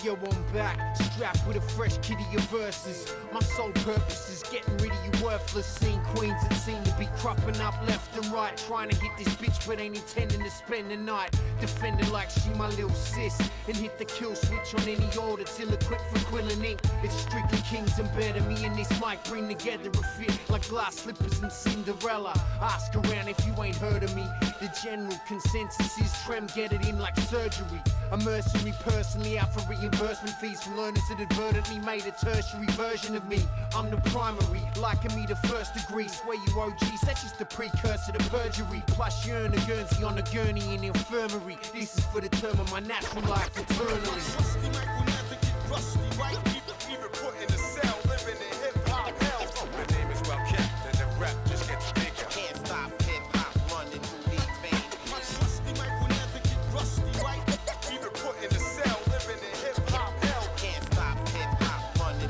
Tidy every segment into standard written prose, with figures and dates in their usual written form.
yo, I'm back, strapped with a fresh kitty of verses. My sole purpose is getting rid of you worthless scene queens that seem to be cropping up left and right, trying to hit this bitch but ain't intending to spend the night. Defending like she my little sis, and hit the kill switch on any order till equipped for quilling ink. It's strictly kings and better. Me and this mic bring together a fit like glass slippers and Cinderella. Ask around if you ain't heard of me. The general consensus is Trem get it in like surgery. A mercenary personally out for reimbursement fees from learners that advertently made a tertiary version of me. I'm the primary, liking me the first degree. Swear you OGs, that's just a precursor to perjury. Plus you earn a Guernsey on a gurney in the infirmary. This is for the term of my natural life eternally. Rusty Mike will never get rusty, right? Even put in a cell, living in hip-hop hell. The name is well kept and the rap just gets bigger. Can't stop hip-hop running through these veins. Rusty Mike will never get rusty, right? Even put in a cell, living in hip-hop hell. Can't stop hip-hop running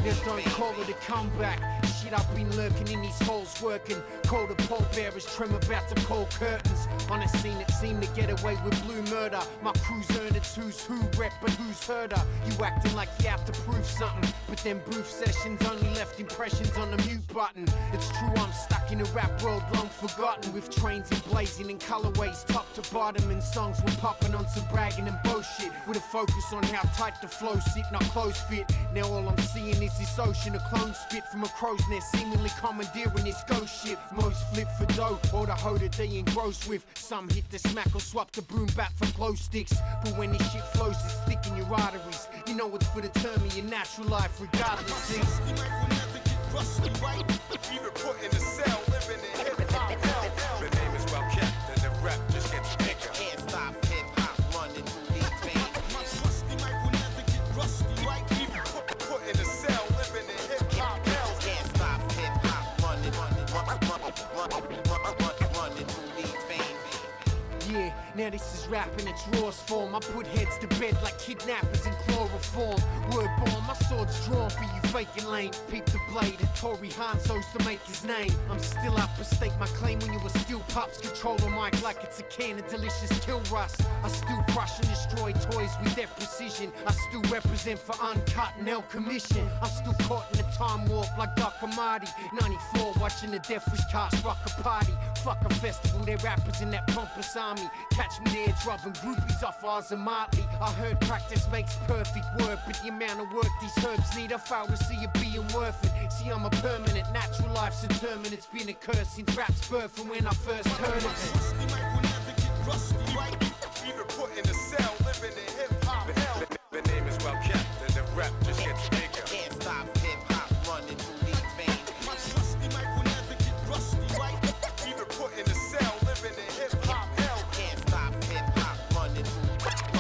Yeah, don't call it a comeback. Shit, I've been lurking in these holes working. Call the pallbearers, trim about to pull curtains. On a scene that seemed to get away with blue murder. My crew's earned it's who's who rep but who's heard her. You acting like you have to prove something, but then proof sessions only left impressions on the mute button. It's true I'm stuck in a rap world long forgotten, with trains emblazing in colorways top to bottom, and songs we're popping on some bragging and bullshit, with a focus on how tight the flow sit, not close fit. Now all I'm seeing is this ocean of clones spit from a crow's nest, seemingly commandeering this ghost ship. Most flip for dough, or the hoe that they engross with. Some hit the smack or swap the broom bat for glow sticks. But when this shit flows, it's thick in your arteries. You know it's for the term of your natural life, regardless. Rusty Mike will never get rusty, right? Even put in a cell, living in hip-hop hell. The name is well kept and the rap just gets bigger. Can't stop hip-hop running through these veins. Rusty Mike will never get rusty, right? Even put in a cell, living in hip-hop hell. Can't stop hip-hop running through these veins. Yeah, now this is rapping its rawest form. I put heads to bed like kidnappers in chloroform. Word bomb, my sword's drawn for you faking lames. Peep the blade, and Tory Hanso's to make his name. I'm still up for stake my claim when you were still pups. Control the mic like it's a can of delicious kill rust. I still crush and destroy toys with their precision. I still represent for uncut and El Commission. I'm still caught in a time warp like Dr. Marty. 94, watching the Death Wish cast rock a party. Fuck a festival, they're rappers in that pompous army. Catch me there dropping groupies off Oz and Motley. I heard practice makes perfect work, but the amount of work these herbs need, I fail to see it being worth it. See, I'm a permanent, natural life's determined. It's been a curse since rap's birth from when I first heard of it. Rusty Mike will never get rusty, right? Even put in a cell, living in hip-hop hell. The name is well kept and the rap just gets bigger. Can't stop hip-hop running through these veins. Rusty Mike will never get rusty, right? Even put in a cell, living in hip-hop hell. Can't stop hip-hop running through these veins.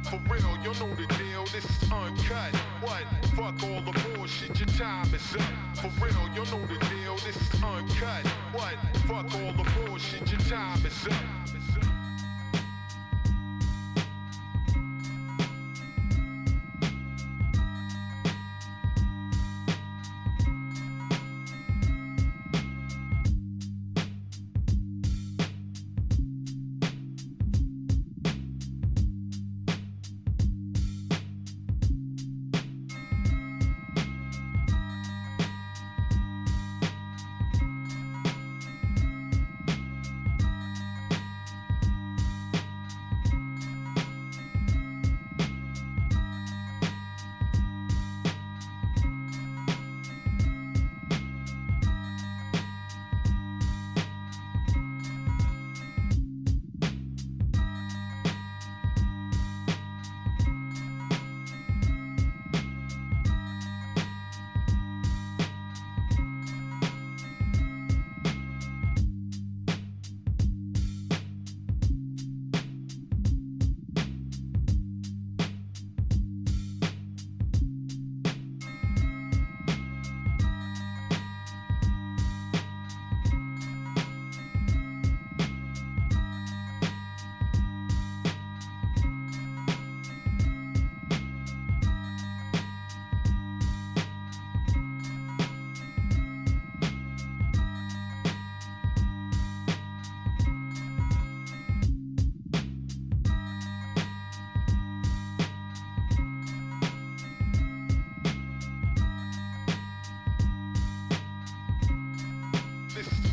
For real, you know the deal, this is uncut. What? Fuck all the bullshit, your time is up. For real, you know the deal, this is uncut. What? Fuck all the bullshit, your time is up.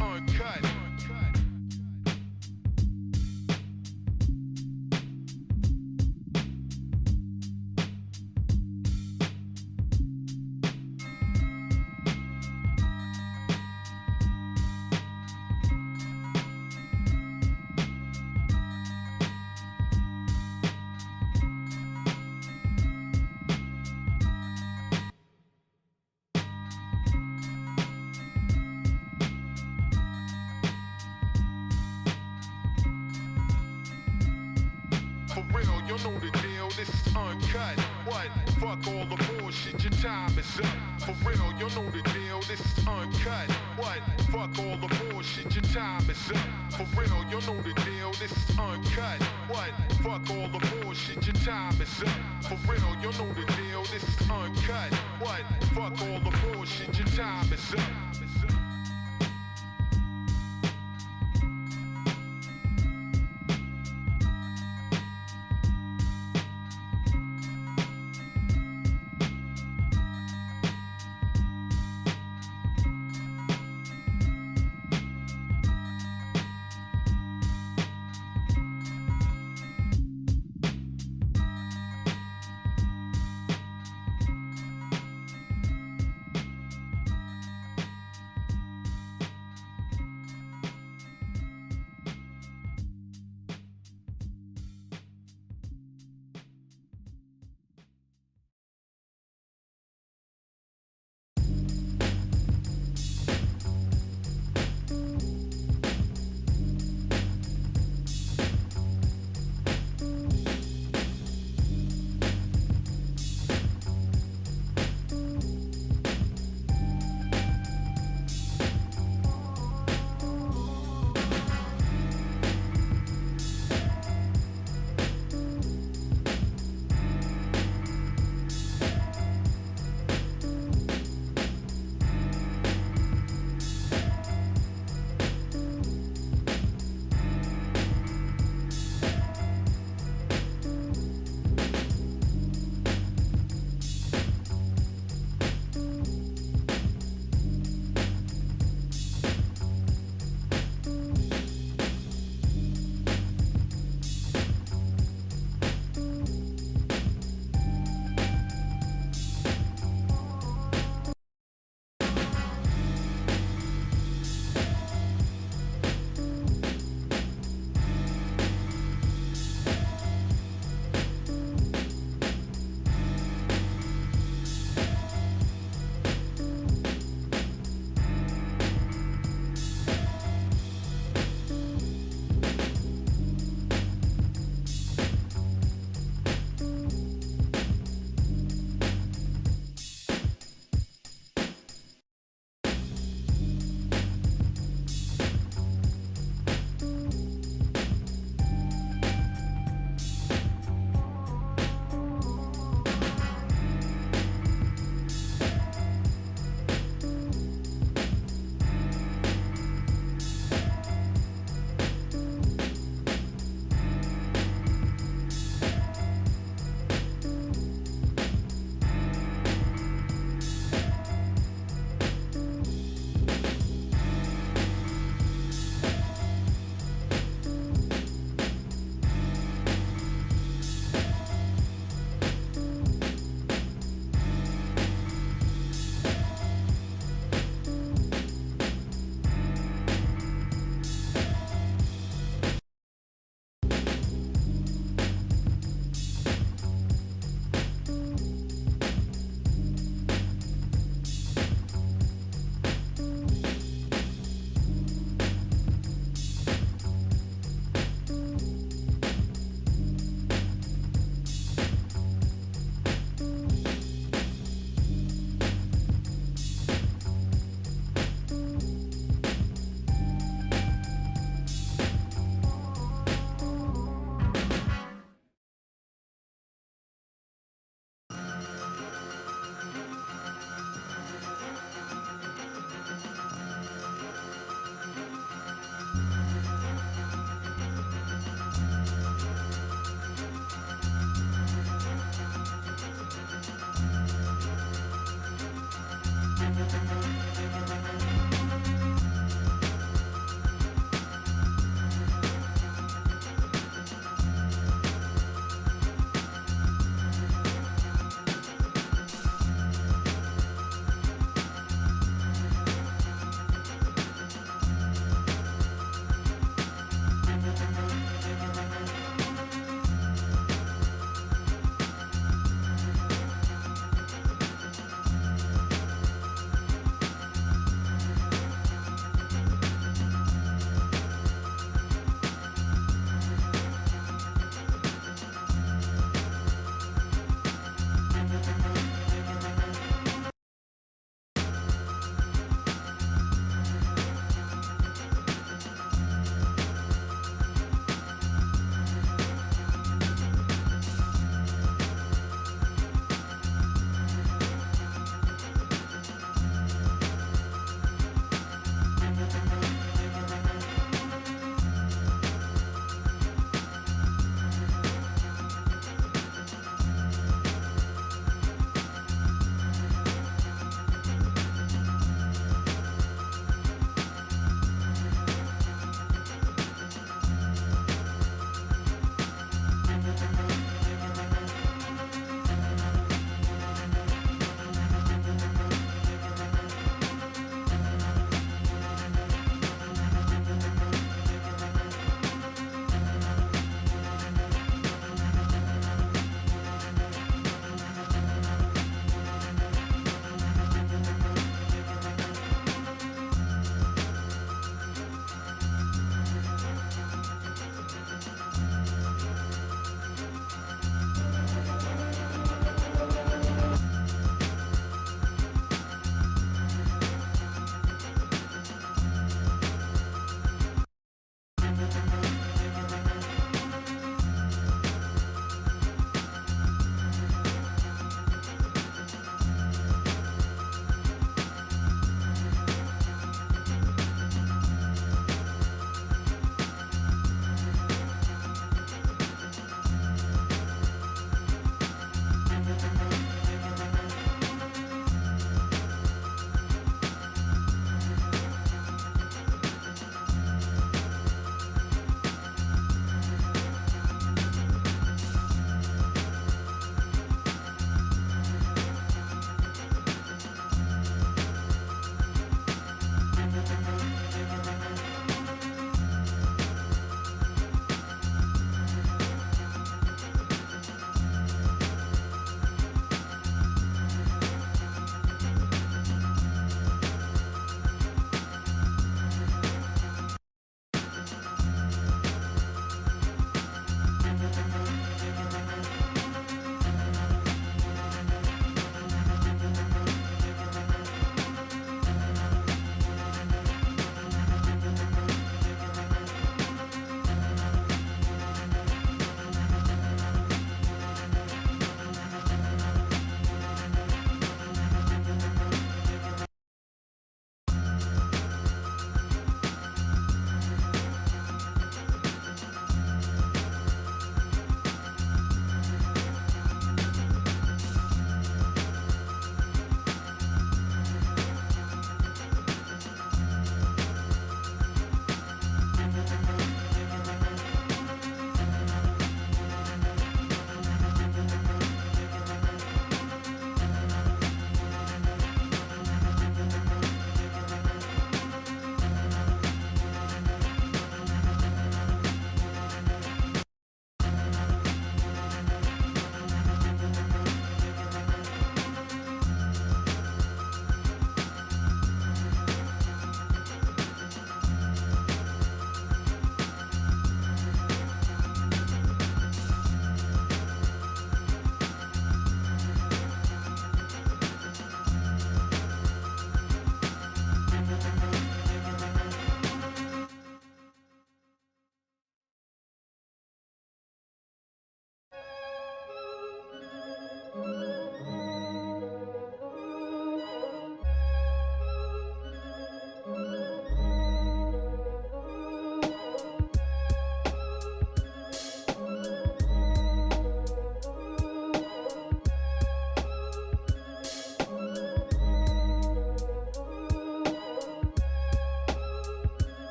uncut. For real, you know the deal, this is uncut. What? Fuck all the bullshit, your time is up. For real, you know the deal, this is uncut. What? Fuck all the bullshit, your time is up. For real, you know the deal, this is uncut. What? Fuck all the bullshit, your time is up. For real, you know the deal, this is uncut. What? Fuck all the bullshit, your time is up.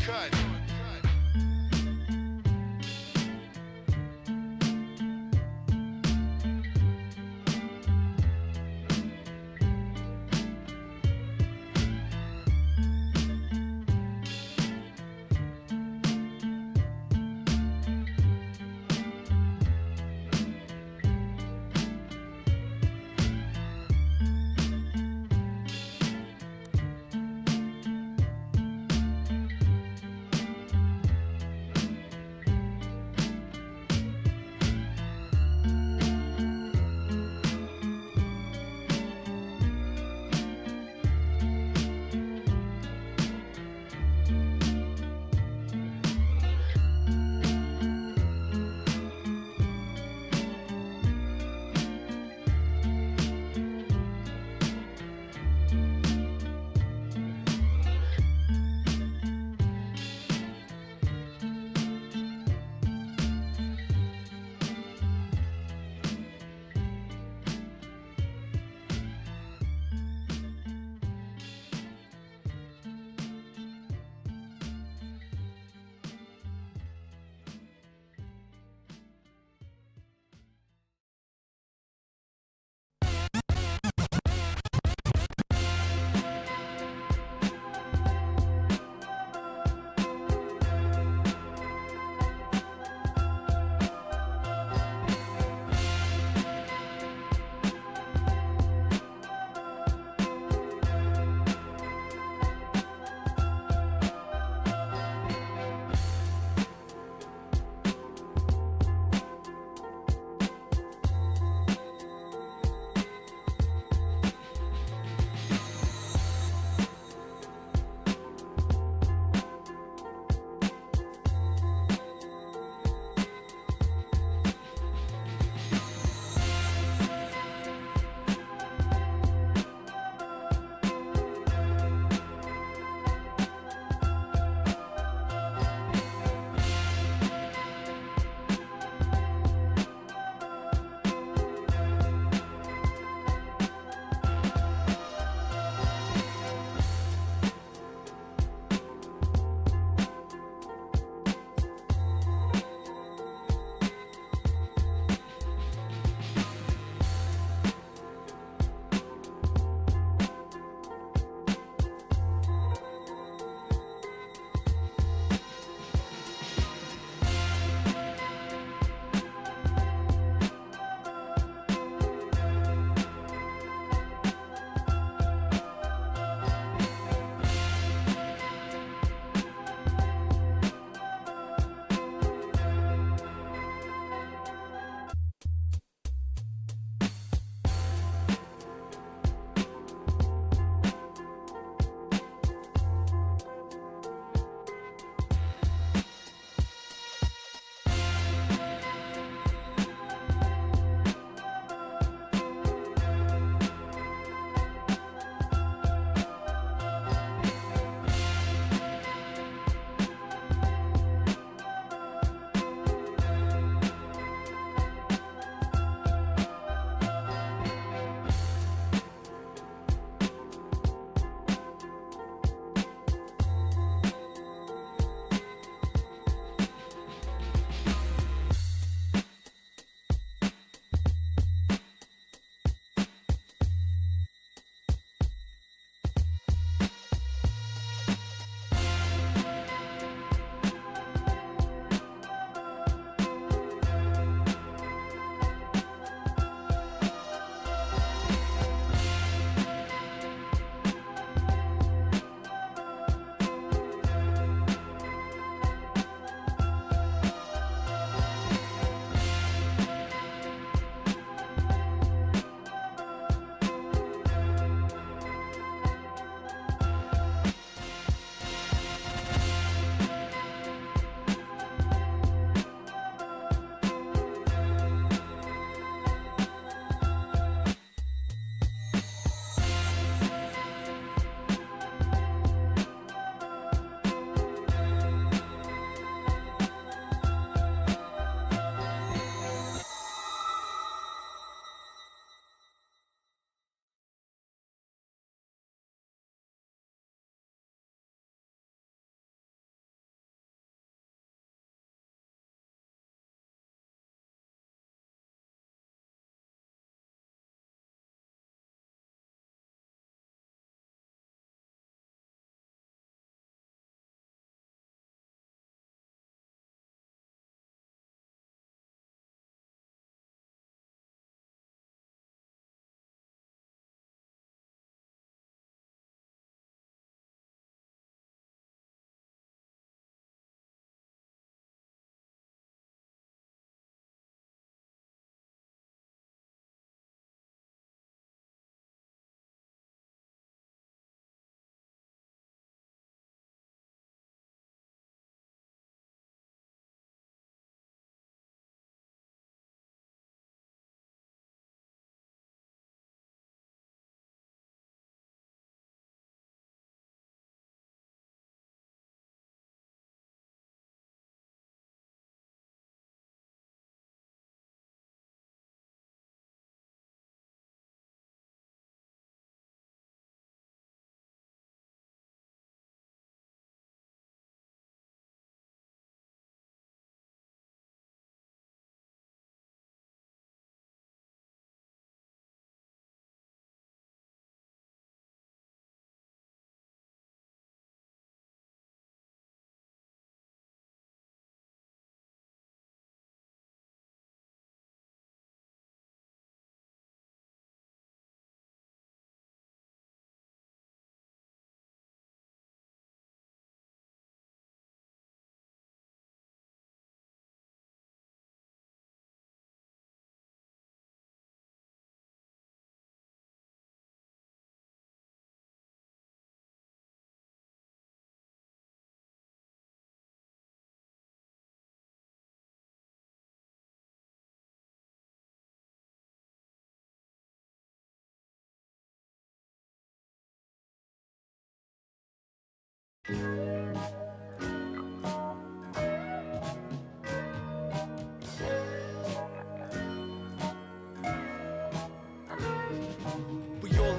uncut.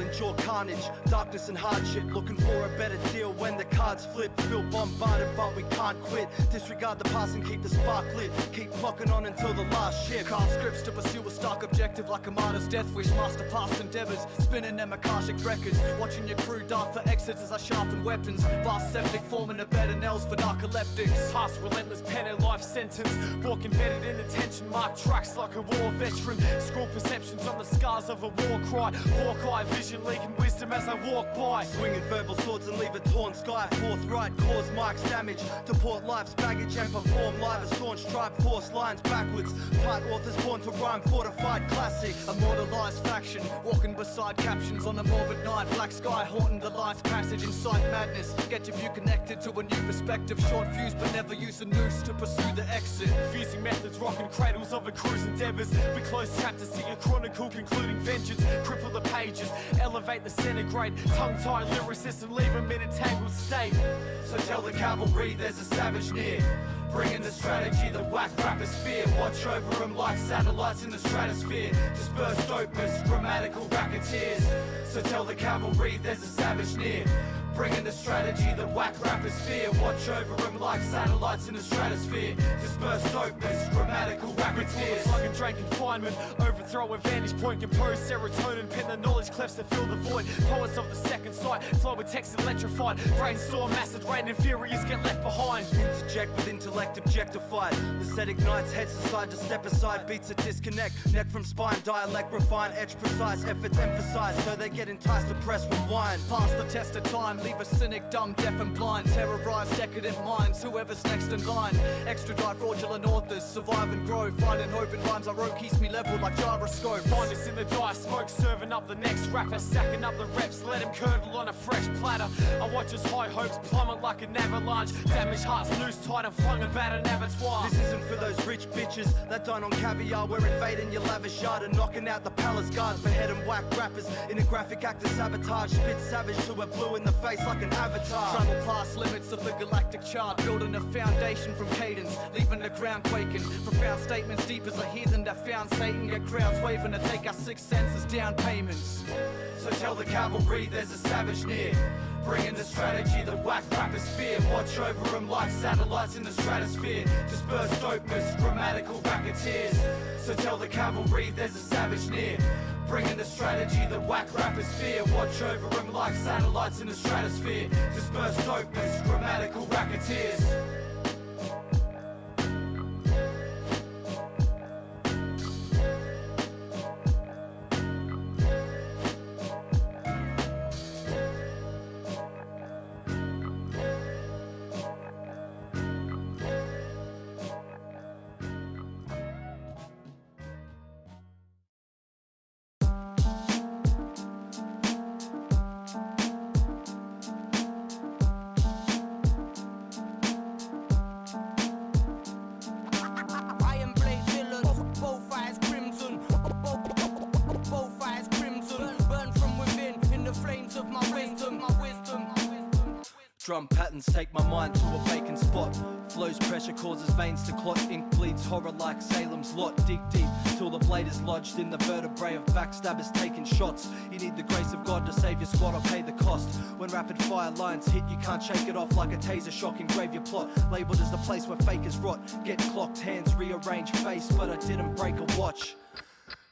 Endure carnage, darkness and hardship, looking for a better deal when the cards flip. Feel bombarded but we can't quit. Disregard the past and keep the spark lit. Keep clocking on until the last shift. Carve scripts to pursue a stark objective like a martyr's death wish. Master past endeavors, spinning them Akashic records. Watching your crew dart for exits as I sharpen weapons. Vast septic forming a bed of nails for narcoleptics. Past relentless pen and life sentence. Walk embedded in attention, mark tracks like a war veteran. Scroll perceptions on the scars of a war cry. Hawkeye vision leaking wisdom as I walk by. Swinging verbal swords and leave a torn sky. Forthright cause marks damage. Deport life's baggage and perform live. A staunch tribe force lines backwards. Tight authors born to rhyme fortified classics. Immortalized faction, walking beside captions on a morbid night. Black sky haunting the light's passage inside madness. Get your view connected to a new perspective. Short fuse but never use a noose to pursue the exit. Fusing methods, rocking cradles of a crew's endeavors. We close chapters, see a chronicle concluding vengeance. Cripple the pages, elevate the centigrade. Tongue-tied lyricists and leave them in a tangled state. So tell the cavalry there's a savage near. Bringing the strategy that whack rappers fear. Watch over them like satellites in the stratosphere. Disperse dopeness, grammatical racketeers. So tell the cavalry there's a savage near. Bringing the strategy that whack rappers fear. Watch over them like satellites in the stratosphere. Disperse dopeness, grammatical racketeers. Like a drain confinement, overthrow a vantage point. Compose serotonin, pin the knowledge clefts to fill the void. Poets of the second sight, flow with text electrified. Brainstorm, acid rain and furious get left behind. Interject with intellect objectified. The set ignites, heads aside to step aside. Beats a disconnect, neck from spine. Dialect refine, etch precise. Efforts emphasize so they get enticed to press rewind. Pass the test of time, leave a cynic dumb, deaf and blind. Terrorize decadent minds, whoever's next in line. Extradite fraudulent authors, survive and grow. Finding hope in rhymes I wrote keeps me level like gyroscope. Find us in the dire smoke, serving up the next rapper. Stacking up the reps, let him curdle on a fresh platter. I watch his high hopes plummet like an avalanche. Damaged hearts loose tight and flung about an abattoir. This isn't for those rich bitches that dine on caviar. We're invading your lavish yard and knocking out the palace guards. Behead and whack rappers in a graphic act of sabotage. Spit savage till we're blue in the face like an avatar. Travel past limits of the galactic chart. Building a foundation from cadence, leaving the ground quaking. Profound statements deep as a heathen that found Satan. Get crowds waving to take our sixth senses down payments. So tell the cavalry there's a savage near. Bringing the strategy that whack rappers fear. Watch over them like satellites in the stratosphere. Disperse dopeness, grammatical racketeers. So tell the cavalry there's a savage near. Bringing the strategy that whack rappers fear. Watch over them like satellites in the stratosphere. Disperse dopeness, grammatical racketeers. Drum patterns take my mind to a vacant spot. Flows pressure causes veins to clot. Ink bleeds horror like Salem's Lot. Dig deep till the blade is lodged in the vertebrae of backstabbers taking shots. You need the grace of God to save your squad or pay the cost. When rapid fire lines hit, you can't shake it off like a taser shock. Engrave your plot, labelled as the place where fakers rot. Get clocked, hands rearrange face, but I didn't break a watch.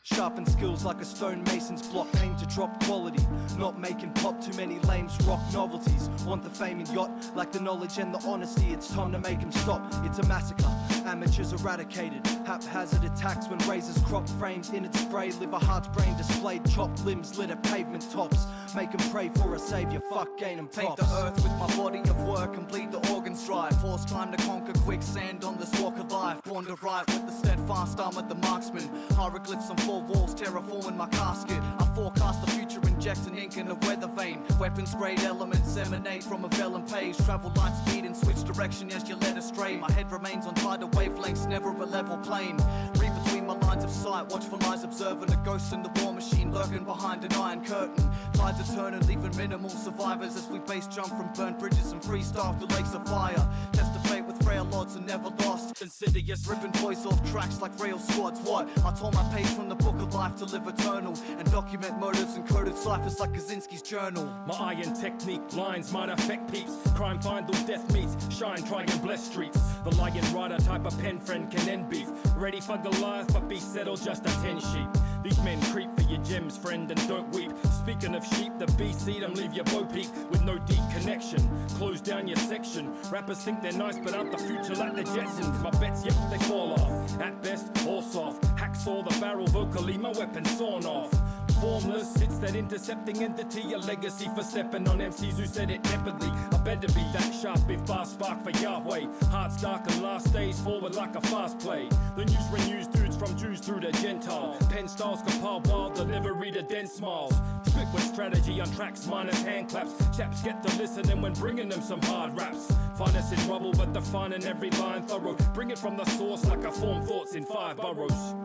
Sharpen skills like a stonemason's block. Aim to drop quality, not making pop too many lames rock novelties. Want the fame and yacht, like the knowledge and the honesty. It's time to make them stop, it's a massacre. Amateurs eradicated, haphazard attacks when razors crop frames in its spray. Liver heart's brain displayed, chopped limbs lit at pavement tops. Make them pray for a savior, fuck gain them Take props. the earth with my body of work and bleed the organs dry. Force time to conquer quicksand on this walk of life. Born to ride with the steadfast arm of the marksman. Hieroglyphs on four walls, terraforming my casket. I forecast the future, injecting ink in a weather vein. Weapons grade elements emanate from a vellum page. Travel light speed and switch direction as you led astray. My head remains on tidal wavelengths, never a level plane. Read between my lines of sight. light, watchful eyes observing a ghost in the war machine lurking behind an iron curtain. Tides are turning, leaving minimal survivors as we base jump from burnt bridges and freestyle through lakes of fire. Test the fate with frail odds and never lost. Insidious, ripping boys off tracks like rail squads. What? I tore my page from the book of life to live eternal and document motives and coded ciphers like Kaczynski's journal. My iron technique lines might affect peeps. Crime find or death meets. Shine, try and bless streets. The lion rider type of pen friend can end beef. Ready for Goliath, but be settled just a 10 sheep. These men creep for your gems, friend, and don't weep. Speaking of sheep, the beast see them leave your Bo Peep with no deep connection. Close down your section. Rappers think they're nice, but aren't the future like the Jetsons. My bets, yep, they fall off. At best, all soft. Hacksaw the barrel vocally, my weapon sawn off. Formless, it's that intercepting entity, a legacy for stepping on MCs who said it tepidly. I better be that sharp if bar spark for Yahweh. Hearts dark and last days forward like a fast play. The news renews dudes from Jews through to Gentile. Pen styles compile wild delivery to dense smiles. Spit with strategy on tracks minus hand claps. Chaps get to listening when bringing them some hard raps. Find us in rubble but defining every line thorough. Bring it from the source like I form thoughts in 5 boroughs.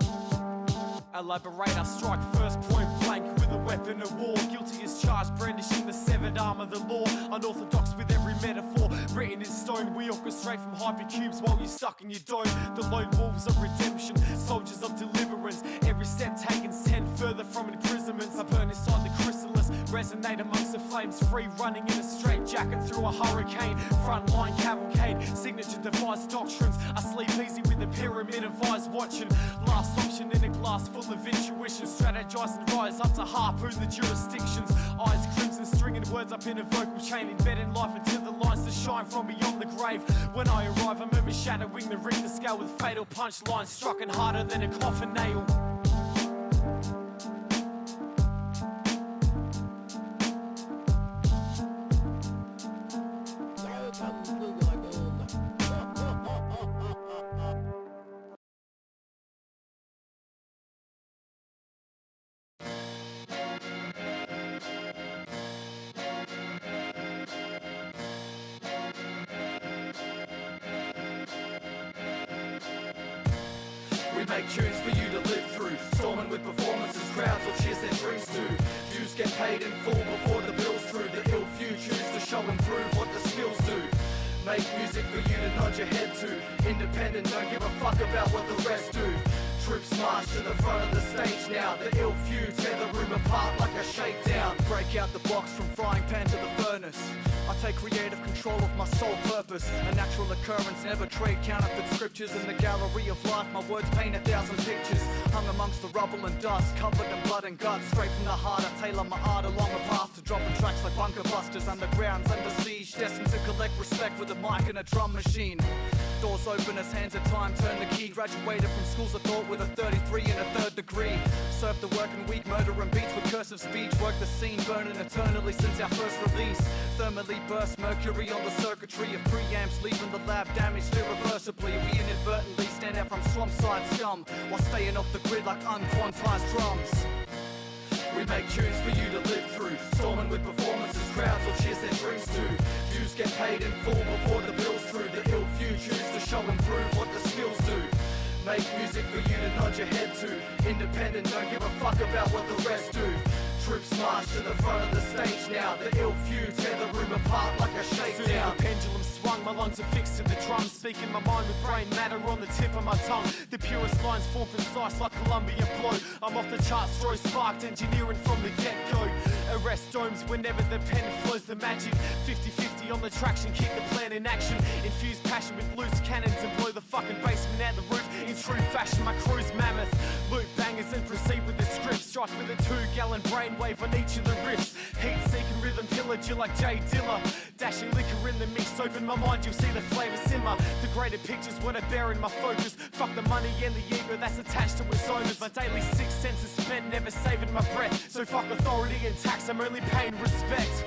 Elaborate, I strike first point blank with a weapon of war. Guilty as charged, brandishing the severed arm of the law. Unorthodox with every metaphor, written in stone. We orchestrate from hypercubes while you're stuck in your dome. The lone wolves of redemption, soldiers of deliverance. Every step taken's 10 further from imprisonments. I burn inside the chrysalis, resonate amongst the flames. Free running in a straight jacket through a hurricane. Frontline cavalcade, signature device doctrines. I sleep easy with the pyramid of eyes watching. Last option in a glass full of intuition, strategize and rise up to harpoon the jurisdictions. Eyes crimson, stringing words up in a vocal chain, embedding life into the lines that shine from beyond the grave. When I arrive, I'm overshadowing the Richter scale with fatal punchlines, striking harder than a coffin nail. We make tunes for you to live through, storming with performances, crowds or cheers and drinks to. Dues get paid in full before the bill's through. The ill few choose to show and prove what the skills do. Make music for you to nod your head to. Independent, don't give a fuck about what the rest do. Troops march to the front of the stage now. The ill few tear the room apart like a shakedown. Break out the box from frying pan to the furnace. I take creative control of my sole purpose. A natural occurrence, never trade counterfeit scriptures. In the gallery of life, my words paint 1,000 pictures. Hung amongst the rubble and dust, covered in blood and guts. Straight from the heart, I tailor my art along a path to dropping tracks like bunker busters. Undergrounds under siege, destined to collect respect with a mic and a drum machine. Doors open as hands at time turn the key. Graduated from schools of thought with a 33 and a 3rd degree. Served the working week, murder and beats with cursive speech. Worked the scene, burning eternally since our first release. Thermally burst mercury on the circuitry of preamps, leaving the lab damaged irreversibly. We inadvertently stand out from swamp side scum while staying off the grid like unquantized drums. We make tunes for you to live through, storming with performances, crowds or cheers and drinks to. Dues get paid in full before the bill's through. The ill few choose to show and prove what the skills do. Make music for you to nod your head to. Independent, don't give a fuck about what the rest do. Troops march to the front of the stage now. The ill few tear the room apart like a shakedown. Soon as the pendulum swung, my lungs are fixed to the drum. Speaking my mind with brain matter on the tip of my tongue. The purest lines form precise like Columbian blow. I'm off the charts, throw sparked, engineering from the get-go. Arrest domes whenever the pen flows the magic. 50-50 on the traction, keep the plan in action. Infuse passion with loose cannons and blow the fucking basement out the roof. In true fashion, my crew's mammoth. Loop bangers and proceed with the script. Strike with a 2-gallon brainwave on each of the riffs. Heat-seeking rhythm pillager like Jay Dilla. Dashing liquor in the mix, open my mind, you'll see the flavour simmer. The greater picture's what I bear in my focus. Fuck the money and the ego that's attached to its owners. My daily 6 cents is spent, never saving my breath. So fuck authority and tax, I'm only paying respect.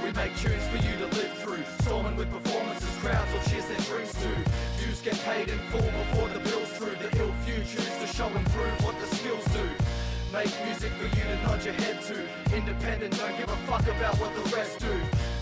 We make tunes for you to live through, storming with performances, crowds or cheers and drinks to. Dues get paid in full before the bill's through. The ill few choose to show and prove what the skills do. Make music for you to nod your head to. Independent, don't give a fuck about what the rest do.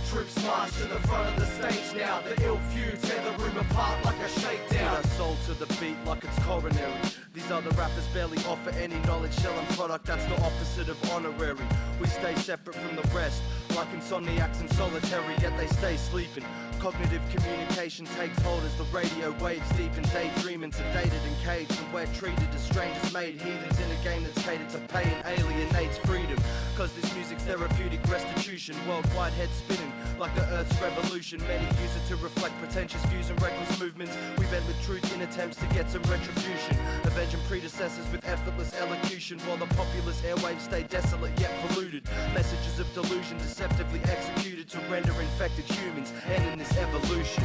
troops march to the front of the stage now. The ill few tear the room apart like a shakedown. Put our soul to the beat like it's coronary. These other rappers barely offer any knowledge, selling product that's the opposite of honorary. We stay separate from the rest, like insomniacs and solitary, yet they stay sleeping. Cognitive communication takes hold as the radio waves deepen, daydreaming, sedated and caged, and we're treated as strangers made heathens in a game that's catered to pay and alienates freedom. Cause this music's therapeutic restitution, worldwide head spinning like the Earth's revolution. Many use it to reflect pretentious views and reckless movements. We vent with truth in attempts to get some retribution, avenging predecessors with effortless elocution, while the populace airwaves stay desolate yet polluted. Messages of delusion deceptively executed to render infected humans ending this evolution.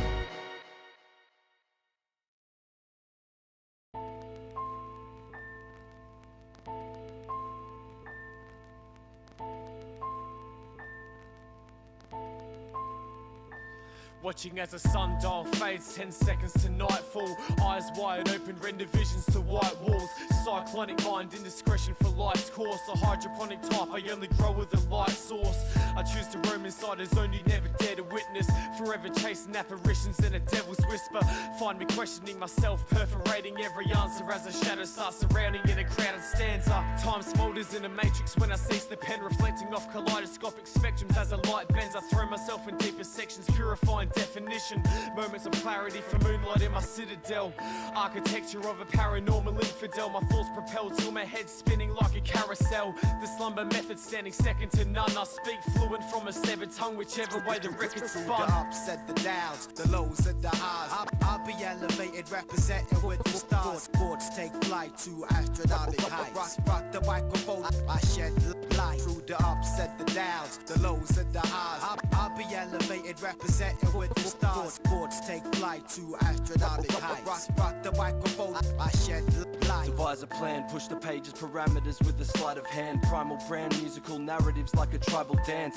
Watching as the sundial fades, 10 seconds to nightfall. Eyes wide open, render visions to white walls. Cyclonic mind, indiscretion for life's course. A hydroponic type, I only grow with a light source. I choose to roam inside a zone you never dare to witness. Forever chasing apparitions and a devil's whisper. Find me questioning myself, perforating every answer as a shadow starts surrounding in a crowded stanza. Time smolders in a matrix when I cease the pen, reflecting off kaleidoscopic spectrums as a light bends. I throw myself in deeper sections, purifying definition. Moments of clarity from moonlight in my citadel. Architecture of a paranormal infidel. My thoughts propel till my head's spinning like a carousel. The slumber method standing second to none. I speak fluent from a severed tongue, whichever way the record spun. The ups and the downs, the lows and the highs. I'll be elevated, representing with the stars. Sports take flight to astronomic heights. Rock the microphone, I shed light through the ups and the downs, the lows and the highs. I'll be elevated, representing with the stars. Sports take flight to astronomic heights. Rock the microphone, I shed light. Devise a plan, push the pages, parameters with the sleight of hand. Primal brand, musical narratives like a tribal dance.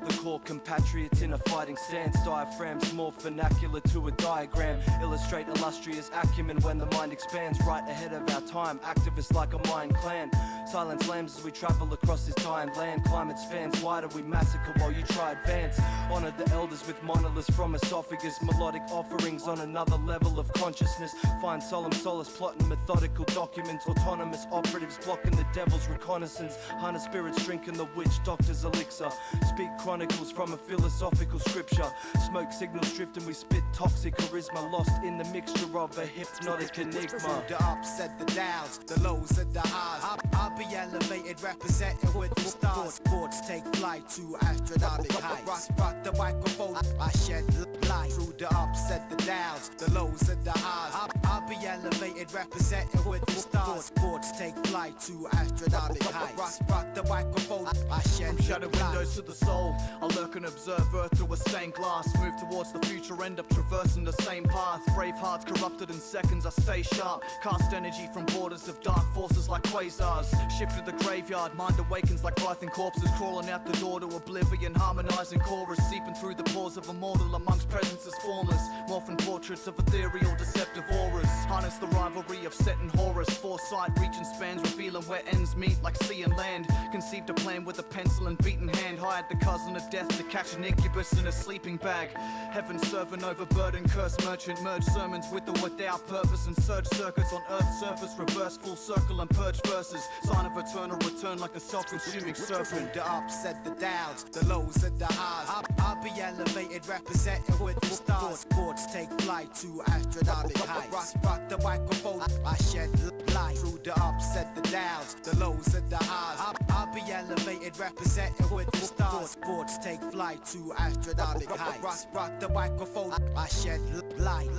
The core compatriots in a fighting stance. Diaphragms morph vernacular to a diagram. Illustrate illustrious acumen when the mind expands. Right ahead of our time, activists like a Mayan clan. Silence lambs as we travel across this dying land. Climate spans wider, we massacre while you try advance. Honor the elders with monoliths from esophagus. Melodic offerings on another level of consciousness. Find solemn solace plotting methodical documents. Autonomous operatives blocking the devil's reconnaissance. Hunter spirits drinking the witch doctor's elixir. Speak chronicles from a philosophical scripture. Smoke signals drift and we spit toxic charisma. Lost in the mixture of a hypnotic enigma. The ups and the downs, the lows and the highs. I'll be elevated, representing with the stars. Sports take flight to astronomic heights. Rock the microphone, I shed light through the ups and the downs, the lows and the highs. I'll be elevated, representing with the stars. Sports take flight to astronomic heights. Rock the microphone, I shed From shadow windows to the soul, I lurk and observe Earth through a stained glass. Move towards the future, end up traversing the same path. Brave hearts corrupted in seconds, I stay sharp. Cast energy from borders of dark forces like quasars. Shift to the graveyard, mind awakens like writhing corpses. Crawling out the door to oblivion, harmonizing chorus. Seeping through the pores of a mortal amongst presences formless. Morphing portraits of ethereal deceptive auras. Harness the rivalry of set and Horus. Foresight reaching spans, revealing where ends meet like sea and land. Conceived a plan with a pencil and beaten hand. Hired the cousin of death to catch an incubus in a sleeping bag. Heaven servant, overburdened, cursed merchant. Merge sermons with or without purpose and surge circuits on earth's surface. Reverse full circle and purge verses. Sign of eternal return like a self-consuming serpent. The ups and the downs, the lows and the highs. I'll be elevated, representing with the stars. Sports take flight to astronomic heights. Rock the microphone, I shed light through the ups and the downs, the lows and the highs. I'll be elevated, representing with the stars. Sports take flight to astronomic heights. Rock the microphone, I shed light.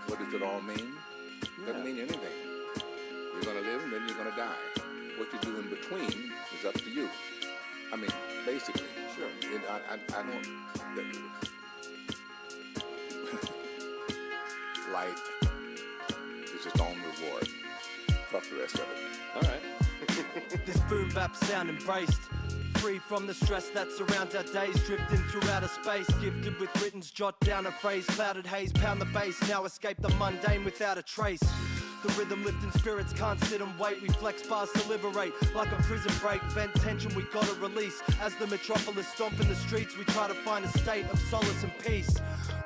What does it all mean? Doesn't mean anything. You're gonna live and then you're gonna die. What you do in between is up to you. I mean, basically. Sure. I don't. Life is its own reward. Fuck the rest of it. All right. This boom bap sound embraced. Free from the stress that surrounds our days. Drifting through outer space. Gifted with writtens, jot down a phrase. Clouded haze, pound the bass. Now escape the mundane without a trace. The rhythm lifting spirits can't sit and wait. We flex bars to liberate like a prison break. Vent tension we gotta release. As the metropolis stomp in the streets, we try to find a state of solace and peace.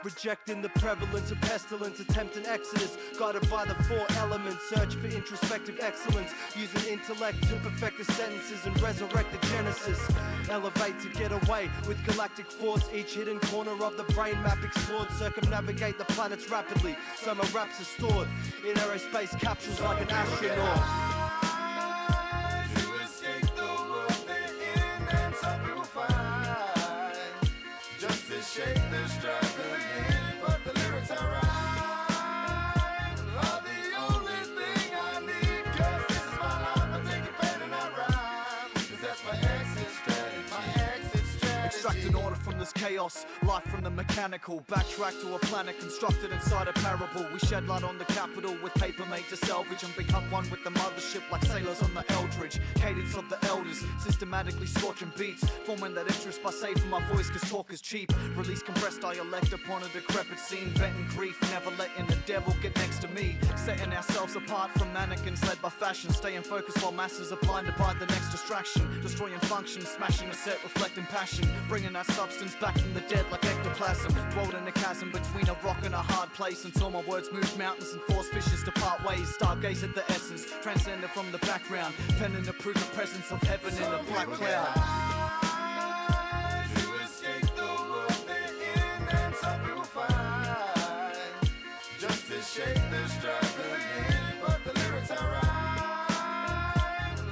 Rejecting the prevalence of pestilence, attempting exodus, guided by the four elements. Search for introspective excellence, using intellect to perfect the sentences and resurrect the genesis. Elevate to get away with galactic force. Each hidden corner of the brain map explored. Circumnavigate the planets rapidly. So my raps are stored in aerospace capsules like an astronaut. To escape the world they're in, and some people find just to shake the struggle in, but the lyrics are right. Are the only thing I need, 'cause this is my life. I take it pain and I rhyme, 'cause that's my exit strategy. My exit strategy. Extract an order from this chaos, life from the mechanical. Backtrack to a planet constructed inside a parable. We shed light on the capital with paper made to salvage, and become one with the mothership like sailors on the Eldridge. Cadence of the elders, systematically scorching beats, forming that interest by saving my voice, 'cause talk is cheap. Release compressed dialect upon a decrepit scene, venting grief, never letting the devil get next to me. Setting ourselves apart from mannequins led by fashion, staying focused while masses are blinded by the next distraction. Destroying function, smashing a set, reflecting passion, bringing that substance back from the dead like ectoplasm. Dwelled in a chasm between a rock and a hard place, until my words moved mountains and forced fishes to part ways. Stargaze at the essence, transcended from the background, penning to prove the presence of heaven in a black cloud. To escape the world they're in, and some people find just to shake the struggle in, but the lyrics are right.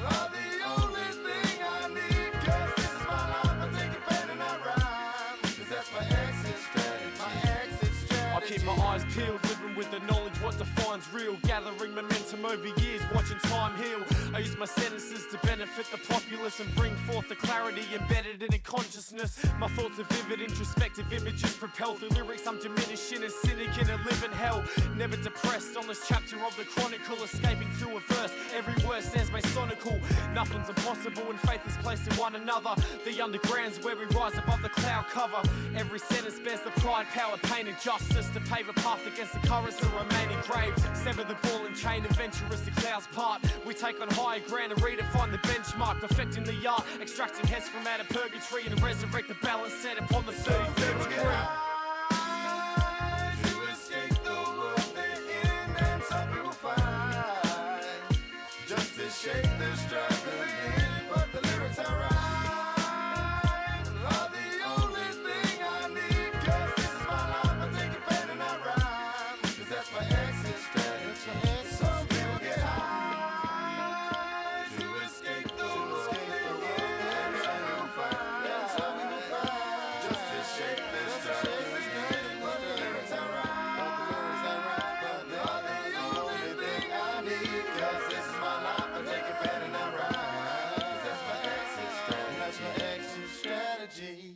Are the only thing I need, 'cause this is my life. I take it pain and I rhyme, 'cause that's my exit strategy. My exit strategy. I keep my eyes peeled, living with the knowledge what defines real. Gathering momentum over years, watching time heal. I use my sentences to benefit the populace and bring forth the clarity embedded in a consciousness. My thoughts are vivid, introspective images propel through lyrics. I'm diminishing a cynic in a living hell. Never depressed on this chapter of the chronicle, escaping through a verse. Every word stands masonical. Nothing's impossible when faith is placed in one another. The underground's where we rise above the cloud cover. Every sentence bears the pride, power, pain and justice to pave a path against the currents that remain engraved. Sever the ball and chain, adventurous the clouds part. We take on higher ground and redefine the benchmark, perfecting the art, extracting heads from out of purgatory and resurrect the balance set upon the 33rd degree. To escape the world they're in, and some people find just to shake the struggle in, but the lyrics are right. Are the only thing I need, 'cause this is my life. I take it pain and I rhyme, 'cause that's my exit strategy. Some people get high to escape the world they're in, and some people find just to shake the struggle in, but the lyrics are right. Are the only thing I need, 'cause this is my life. I take it pain and I rhyme, 'cause that's my exit strategy. That's my exit strategy.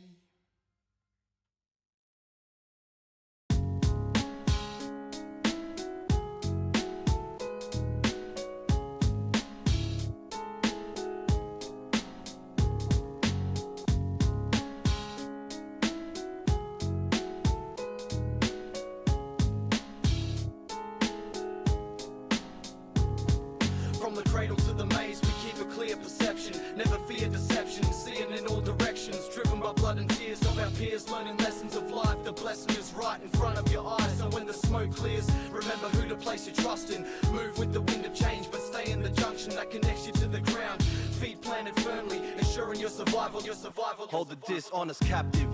From the cradle to the maze, we keep a clear perception. Never fear deception, seeing in all directions. Driven by blood and tears of our peers, learning lessons of life. The blessing is right in front of your eyes. So when the smoke clears, remember who to place your trust in. Move with the wind of change, but stay in the junction that connects you to the ground. Feet planted firmly, ensuring your survival, your survival. Hold the dishonest captive,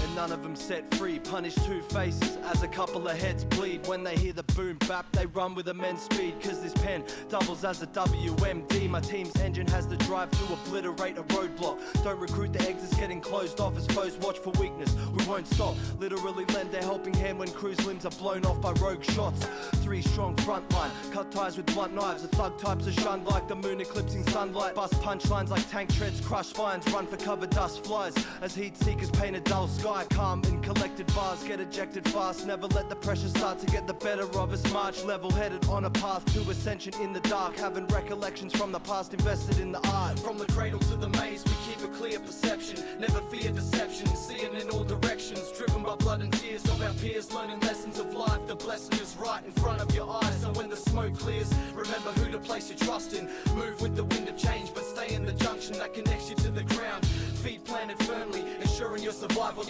and none of them set free. Punish two faces as a couple of heads bleed. When they hear the boom bap, they run with immense speed, 'cause this pen doubles as a WMD. My team's engine has the drive to obliterate a roadblock. Don't recruit the exits getting closed off as foes watch for weakness. We won't stop, literally lend a helping hand when crew's limbs are blown off by rogue shots. 3 strong frontline, cut ties with blunt knives. The thug types are shunned like the moon eclipsing sunlight. Bust punchlines like tank treads, crush spines, run for cover, dust flies as heat seekers paint a dull sky. high, calm and collected bars get ejected fast. Never let the pressure start to get the better of us. March level-headed on a path to ascension in the dark, having recollections from the past invested in the art. From the cradle to the maze, we keep a clear perception. Never fear deception, seeing in all directions. Driven by blood and tears of our peers, learning lessons of life. The blessing is right in front of your eyes. So when the smoke clears, remember who to place your trust in. Move with the wind of change, but stay in the junction that connects you to the ground. Feet planted firmly, ensuring your survival,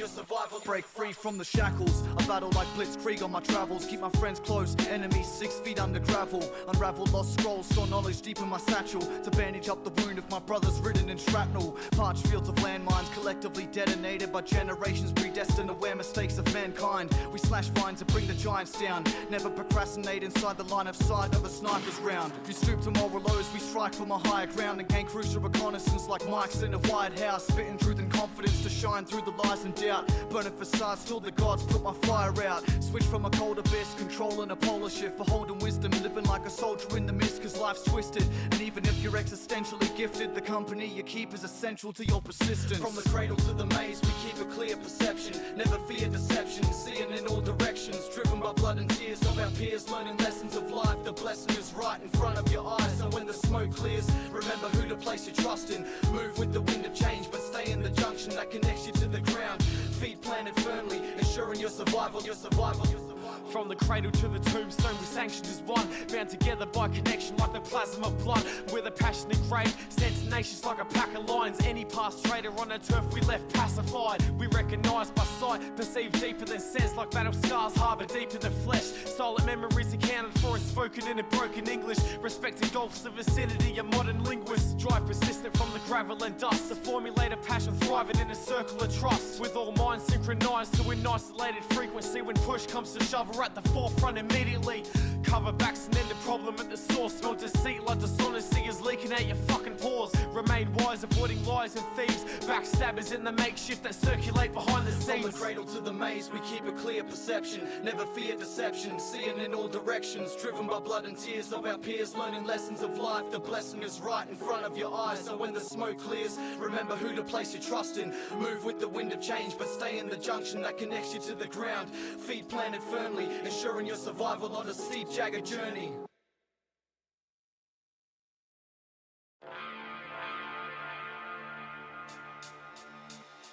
Break free from the shackles, I battle like blitzkrieg on my travels. Keep my friends close, enemies 6 feet under gravel. Unravel lost scrolls, store knowledge deep in my satchel. To bandage up the wound of my brothers ridden in shrapnel. Parched fields of landmines collectively detonated by generations predestined, aware mistakes of mankind. We slash vines to bring the giants down. Never procrastinate inside the line of sight of a sniper's round. You stoop to moral lows, we strike from a higher ground. And gain crucial reconnaissance like mics in a wide house. Spitting truth and confidence to shine through the lies and doubt. Burning facades till the gods put my fire out. Switch from a cold abyss, controlling a polar shift. For holding wisdom, living like a soldier in the mist. Cause life's twisted, and even if you're existentially gifted, the company you keep is essential to your persistence. From the cradle to the maze, we keep a clear perception. Never fear deception, seeing in all directions. Driven by blood and tears of our peers, learning lessons of life. The blessing is right in front of your eyes. So when the smoke clears, remember who to place your trust in. Move with the wind of change, but stay in the junction that connects you to the ground. Feet planted firmly, ensuring your survival. From the cradle to the tombstone, we sanctioned as one, bound together by connection like the plasma of blood. With a passion engraved, stand tenacious like a pack of lions. Any past traitor on our turf we left pacified. We recognise by sight, perceive deeper than sense, like battle scars harbour deep in the flesh. Silent memories accounted for and spoken in a broken English. Respect engulfs the vicinity of modern linguists. Drive persistent from the gravel and dust, to formulate a passion thriving in a circle of trust. With all minds synchronised to an isolated frequency. When push comes to shove, we're at the forefront immediately. Cover backs and end the problem at the source. Smell deceit like dishonesty is leaking out your fucking pores. Remain wise, avoiding lies and thieves. Backstabbers in the makeshift that circulate behind the scenes. From the cradle to the maze, we keep a clear perception. Never fear deception, seeing in all directions. Driven by blood and tears of our peers, learning lessons of life. The blessing is right in front of your eyes. So when the smoke clears, remember who to place your trust in. Move with the wind of change, but stay in the junction that connects you to the ground. Feet planted firmly, ensuring your survival on a steep, jagged journey.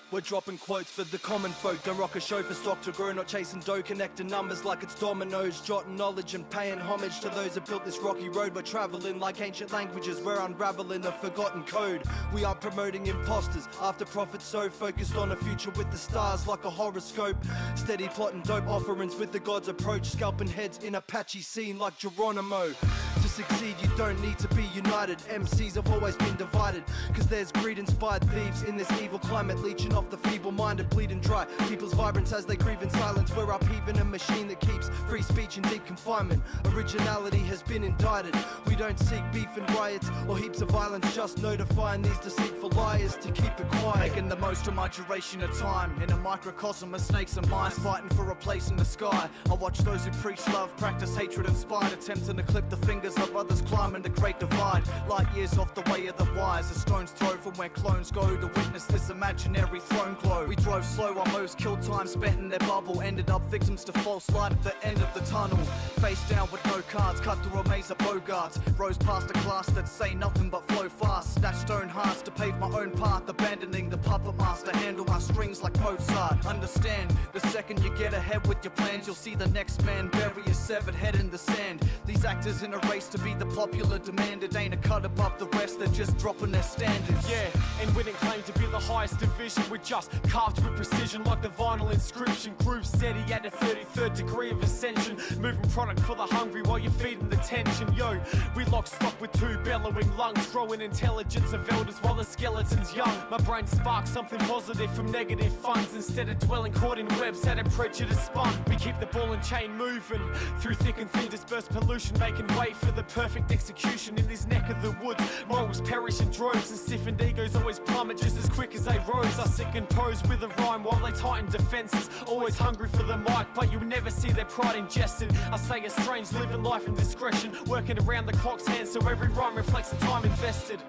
We're dropping quotes for the common folk. Don't rock a show for stock to grow, not chasing dough. Connecting numbers like it's dominoes. Jotting knowledge and paying homage to those who built this rocky road. We're traveling like ancient languages. We're unraveling a forgotten code. We are promoting imposters. After profit so focused on a future with the stars like a horoscope. Steady plotting dope offerings with the gods approach. Scalping heads in a patchy scene like Geronimo. To succeed you don't need to be united. MCs have always been divided. Cause there's greed inspired thieves in this evil climate, leeching off the feeble-minded, bleeding dry people's vibrance as they grieve in silence. We're upheaving a machine that keeps free speech in deep confinement. Originality has been indicted. We don't seek beef and riots or heaps of violence, just notifying these deceitful liars to keep it quiet. Making the most of my duration of time in a microcosm of snakes and mice, fighting for a place in the sky. I watch those who preach love, practice hatred inspired, attempting to clip the fingers of others, climbing the great divide. Light years off the way of the wise, a stone's throw from where clones go to witness this imaginary throne glow. We drove slow while most killed time spent in their bubble, ended up victims to false light at the end of the tunnel. Face down with no cards, cut through a maze of bogarts. Rose past a class that say nothing but flow fast. Stash stone hearts to pave my own path, abandoning the puppet master, handle my strings like Mozart. Understand, the second you get ahead with your plans, you'll see the next man bury his severed head in the sand. These actors in a race to be the popular demand, it ain't a cut above the rest, they're just dropping their standards. Yeah, and we didn't claim to be the highest division. We're just carved with precision like the vinyl inscription. Groove steady at the 33rd degree of ascension. Moving product for the hungry while you're feeding the tension. Yo, we lock stock with two bellowing lungs, growing intelligence of elders while the skeleton's young. My brain sparks something positive from negative funds, instead of dwelling caught in webs that are prejudice spun. We keep the ball and chain moving through thick and thin, dispersed pollution, making way for the perfect execution in this neck of the woods. Morals perish in droves and stiffened egos always plummet just as quick as they rose. I sick and pose with a rhyme while they tighten defenses, always hungry for the mic, but you never see their pride ingested. I say it's strange living life in discretion, working around the clock's hand so every rhyme reflects the time invested.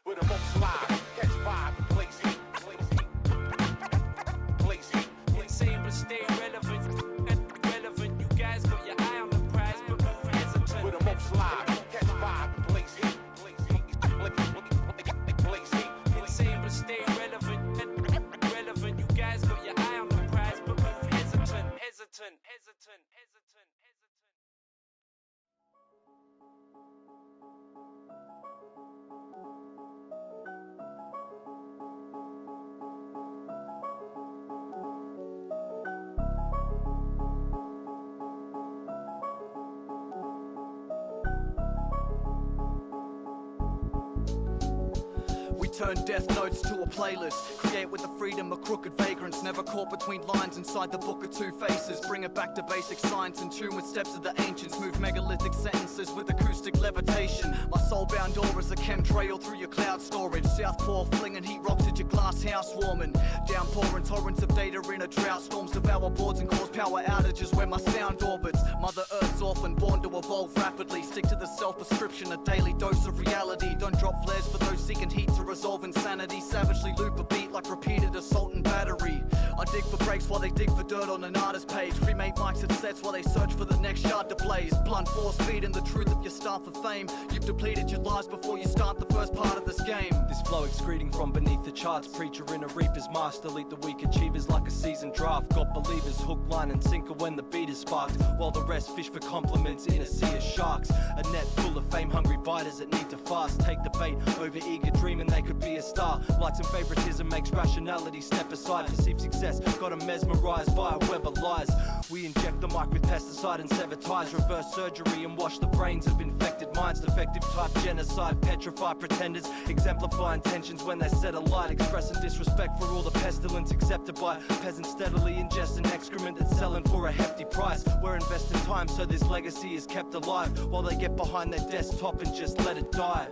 With a monk slide, catch vibe, blaze heat. Turn death notes to a playlist. Create with the freedom of crooked vagrants. Never caught between lines inside the book of two faces. Bring it back to basic science in tune with steps of the ancients. Move megalithic sentences with acoustic levitation. My soul-bound aura is a chemtrail through your cloud storage. Southpaw flinging heat rocks at your glass house warming. Downpouring torrents of data in a drought. Storms devour boards and cause power outages where my sound orbits. Mother Earth's orphan, born to evolve rapidly. Stick to the self-prescription, a daily dose of reality. Don't drop flares for those seeking heat to resolve insanity. Savagely loop a beat like repeated assault and battery. I dig for breaks while they dig for dirt on an artist's page. Remake mics and sets while they search for the next shard to blaze. Blunt force feeding the truth of your staff for fame. You've depleted your lives before you start the first part of this game. This flow excreting from beneath the charts. Preacher in a reaper's mask. Delete the weak achievers like a seasoned draft. Got believers hook, line and sinker when the beat is sparked. While the rest fish for compliments in a sea of sharks. A net full of fame-hungry biters that need to fast. Take the bait over eager dreaming they could be a star. Likes and favoritism makes rationality step aside. Perceived success got 'em mesmerized by a web of lies. We inject the mic with pesticide and sever ties. Reverse surgery and wash the brains of infected minds. Defective type genocide, petrify pretenders. Exemplify intentions when they set alight. Expressing disrespect for all the pestilence accepted by peasants steadily ingesting excrement that's selling for a hefty price. We're investing time so this legacy is kept alive. While they get behind their desktop and just let it die.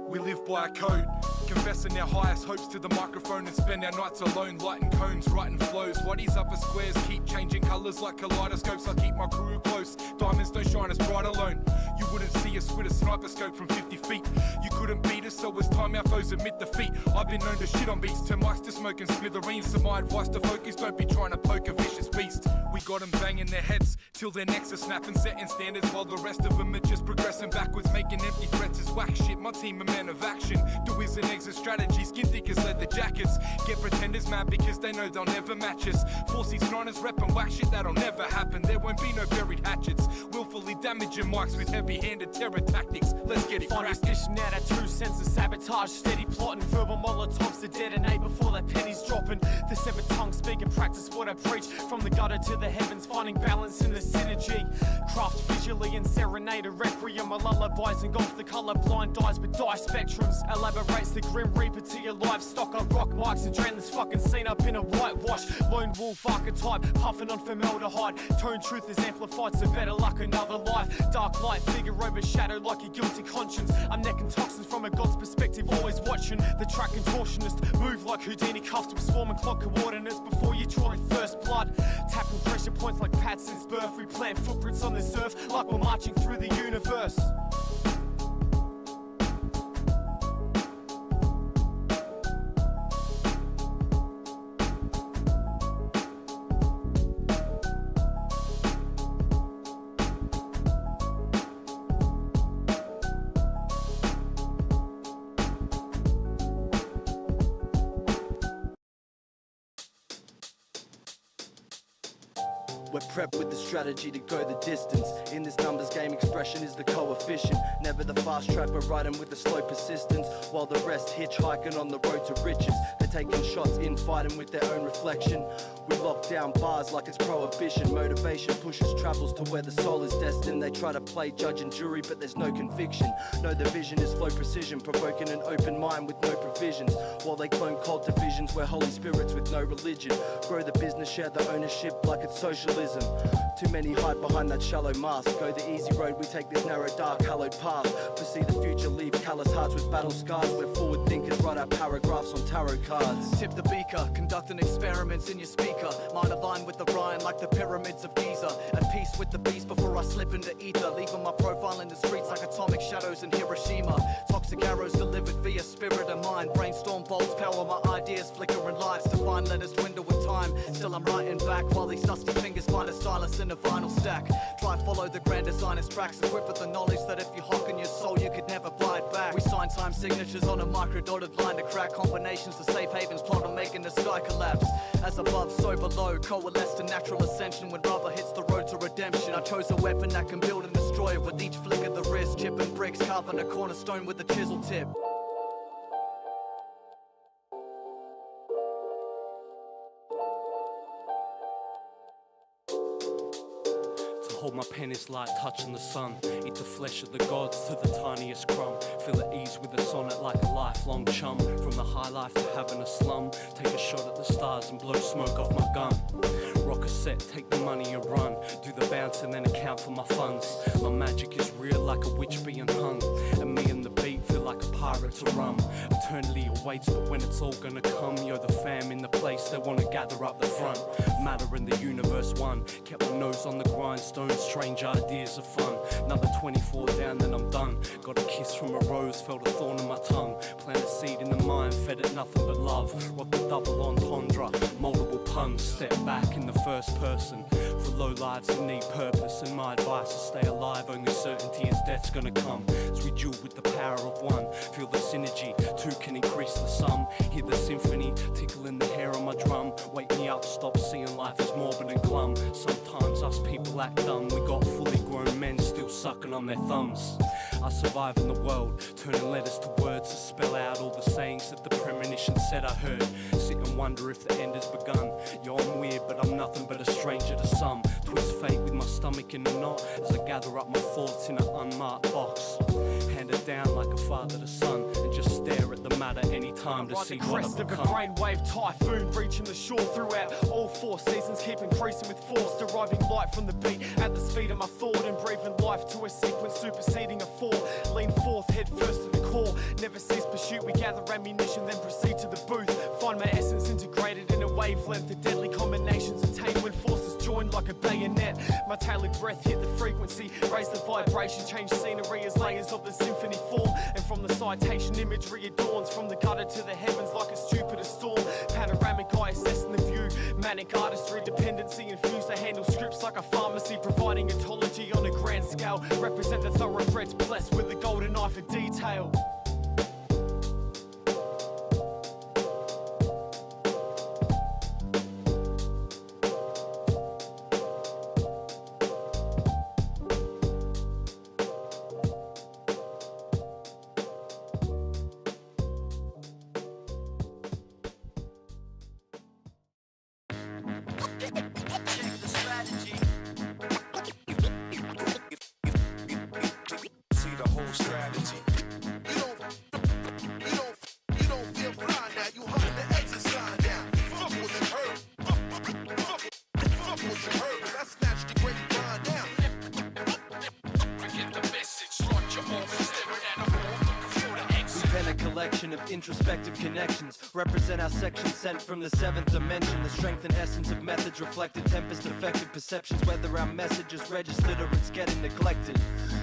We live by a code, confessing our highest hopes to the microphone and spend our nights alone, lighting cones, writing flows. Whitey's up for squares, keep changing colours like kaleidoscopes. I keep my crew close, diamonds don't shine as bright alone. You wouldn't see us with a sniper scope from 50 feet. You couldn't beat us, so it's time our foes admit defeat. I've been known to shit on beats, turn mics to smoking smithereens. So my advice to focus, don't be trying to poke a vicious beast. We got them banging their heads till their necks are snapping, setting standards while the rest of them are just progressing backwards, making empty threats as whack shit. My team are men of action, doers and exit strategy, skin thick as leather jackets. Get pretenders mad because they know they'll never match us. 469ers reppin' whack shit that'll never happen. There won't be no buried hatchets, willfully damaging mics with heavy-handed terror tactics. Let's get it Finest cracking. dishing out our 2 cents of sabotage, steady plotting verbal molotovs to detonate before their pennies dropping. The severed tongue speaking practice what I preach, from the gutter to the heavens, finding balance in the synergy. Craft visually and serenade a requiem. My lullabies engulf the colourblind eyes with dye spectrums. Elaborates the grim reaper to your livestock. I rock mics and drown this fucking scene up in a whitewash. Lone wolf archetype, puffing on formaldehyde. Tone truth is amplified, so better luck another life. Dark light figure overshadowed like a guilty conscience. I'm necking toxins from a god's perspective, always watching. The track contortionist move like Houdini, cuffed with swarming clock coordinates before you draw your first blood. Tapping pressure points like Patson's birth. We plant footprints on this earth like we're marching through the universe. We're prepped with the strategy to go the distance. In this numbers game, expression is the coefficient. Never the fast track, we're riding with the slow persistence. While the rest hitchhiking on the road to riches. They're taking shots in, fighting with their own reflection. We lock down bars like it's prohibition. Motivation pushes travels to where the soul is destined. They try to play judge and jury, but there's no conviction. No, the vision is flow precision, provoking an open mind with no provisions. While they clone cult divisions, we're holy spirits with no religion. Grow the business, share the ownership like it's socialism. Too many hide behind that shallow mask. Go the easy road, we take this narrow, dark, hallowed path. Foresee the future, leave callous hearts with battle scars. We're forward thinkers, write our paragraphs on tarot cards. Tip the beaker, conducting experiments in your speaker. Mind aligned with the Rhine like the pyramids of Giza. At peace with the beast before I slip into ether. Leaving my profile in the streets like atomic shadows in Hiroshima. Toxic arrows delivered via spirit and mind. Brainstorm bolts, power my ideas, flickering lights. Define letters dwindle with time. Still I'm writing back while these dusty fingers find a stylus in a vinyl stack. Try fly, follow the grand designer's tracks, equipped with the knowledge that if you hock in your soul, you could never buy it back. We sign time signatures on a micro-dotted line to crack combinations to safe havens, plot on making the sky collapse. As above, so below, coalesce to natural ascension. When rubber hits the road to redemption, I chose a weapon that can build and destroy with each flick of the wrist, chipping bricks, carving a cornerstone with a chisel tip. Hold my pen is like touching the sun. Eat the flesh of the gods to the tiniest crumb. Feel at ease with a sonnet like a lifelong chum. From the high life to having a slum. Take a shot at the stars and blow smoke off my gun. Rock a set, take the money and run. Do the bounce and then account for my funds. My magic is real like a witch being hung. And me and the beat feel like a pirate to rum. Eternity awaits, but when it's all gonna come, you're the fam in the place, they wanna gather up the front. Matter in the universe one. Kept my nose on the grindstone, strange ideas of fun. Another 24 down, then I'm done. Got a kiss from a rose, felt a thorn in my tongue. Plant a seed in the mind, fed it nothing but love. Rock the double entendre, multiple puns. Step back in the first person. For low lives who need purpose, and my advice is stay alive. Only certainty is death's gonna come. As we duel with the power of one. Feel the synergy, two can increase the sum. Hear the symphony, tickling the hair on my drum. Wake me up, stop seeing life as morbid and glum. Sometimes us people act dumb. We got fully grown men still sucking on their thumbs. I survive in the world, turning letters to words to spell out all the sayings that the premonition said I heard. Sit and wonder if the end has begun. Yo, I'm weird, but I'm nothing but a stranger to some. Twist fate with my stomach in a knot as I gather up my thoughts in an unmarked box. Hand it down like a father to son, and just stare at the matter anytime to see what I've the crest of a become. brainwave typhoon, reaching the shore throughout all four seasons, keep increasing with force, deriving light from the beat at the speed of my thought, and breathing life to a sequence superseding a four. Lean forth, head first to the core, never cease pursuit. We gather ammunition, then proceed to the booth. Find my essence integrated in a wavelength, the deadly combinations attained when forces joined like a bayonet. My tailored breath hit the frequency, raise the vibration, change scenery as layers of the symphony form. And from the citation, imagery adorns from the gutter to the heavens like a stupid storm. Panoramic eye assessing the view, manic artistry, dependency infused. I handle scripts like a pharmacy, providing ethology on a grand scale. Represent the thoroughbreds blessed with a golden eye for detail. Of introspective connections represent our section sent from the seventh dimension. The strength and essence of methods reflected tempest affected perceptions, whether our message is registered or it's getting neglected.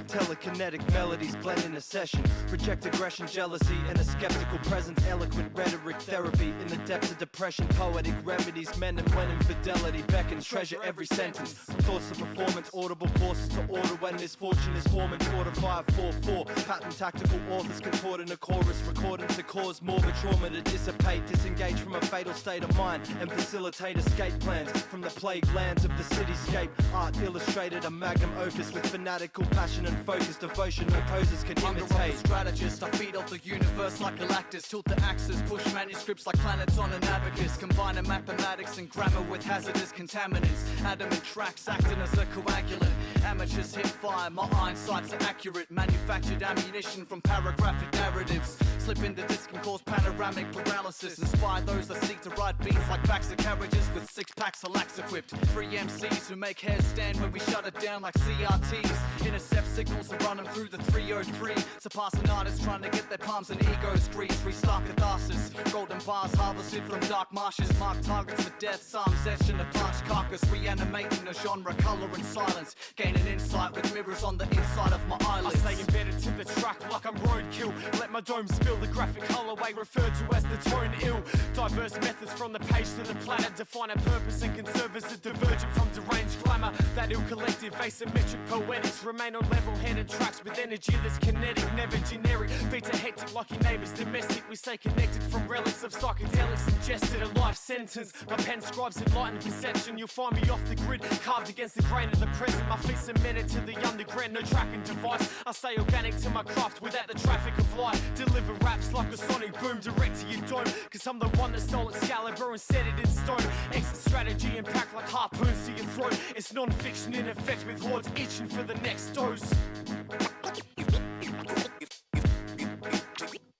Telekinetic melodies blend in a session, reject aggression, jealousy, and a skeptical presence. Eloquent rhetoric therapy in the depths of depression. Poetic remedies, men and when infidelity beckons. Treasure every sentence, from thoughts to performance. Audible courses to order when misfortune is forming. 4 to 5, 4, 4. Pattern tactical authors contort in a chorus, recording to cause morbid trauma to dissipate. Disengage from a fatal state of mind and facilitate escape plans from the plague lands of the cityscape. Art illustrated, a magnum opus with fanatical passion and focus. Devotion no posers can imitate. Strategist, I feed off the universe like Galactus. Tilt the axis, push manuscripts like planets on an abacus. Combining mathematics and grammar with hazardous contaminants. Adamant tracks acting as a coagulant. Amateurs hit fire, my iron sights are accurate. Manufactured ammunition from paragraphic narratives. Slip into disc and cause panoramic paralysis. Inspire those that seek to ride beats like backs of carriages with 6 packs of lax equipped. 3 MCs who make hairs stand when we shut it down like CRTs. Intercept signals and run them through the 303. Surpassing artists trying to get their palms and egos greased. Restart catharsis. Golden bars harvested from dark marshes. Mark targets for death. Psalms etched in a parched carcass. Reanimating a genre, color and silence. Gaining insight with mirrors on the inside of my eyelids. I stay embedded to the track like I'm roadkill. Let my dome spill the graphic colorway referred to as the tone ill. Diverse methods from the page to the platter. Define a purpose and can serve as a divergent from deranged glamour. That ill collective perspective, asymmetric poetics. Remain on level-headed tracks with energy that's kinetic, never generic. Beats are hectic like your neighbour's domestic. We stay connected from relics of psychedelics ingested, a life sentence. My pen scribes enlightened perception. You'll find me off the grid, carved against the grain of the present. My feet cemented to the underground, no tracking device. I stay organic to my craft without the traffic of life. Deliver raps like a sonic boom direct to your dome. Cause I'm the one that stole Excalibur and set it in stone. Exit strategy impact like harpoons to your throat. It's non-fiction in effect with hordes itching for the next dose.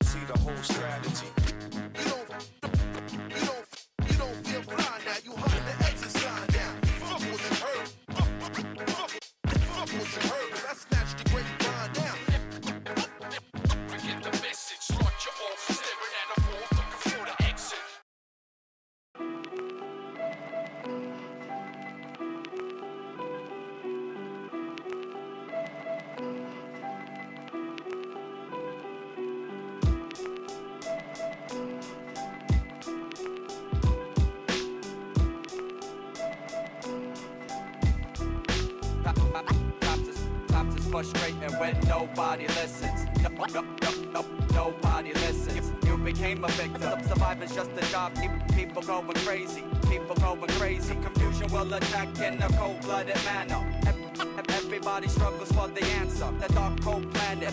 See the whole strategy. You don't feel fly now. You hunting the exit sign now. Fuck what you heard. Fuck what you heard. I snatched the great line down. Get the message, like you're off, staring at a wall, looking for the exit. Times is frustrating when nobody listens. Nobody listens. You became a victim. Surviving's just a job. People going crazy. People going crazy. Confusion will attack in a cold-blooded manner. Everybody struggles for the answer. The dark cold planet.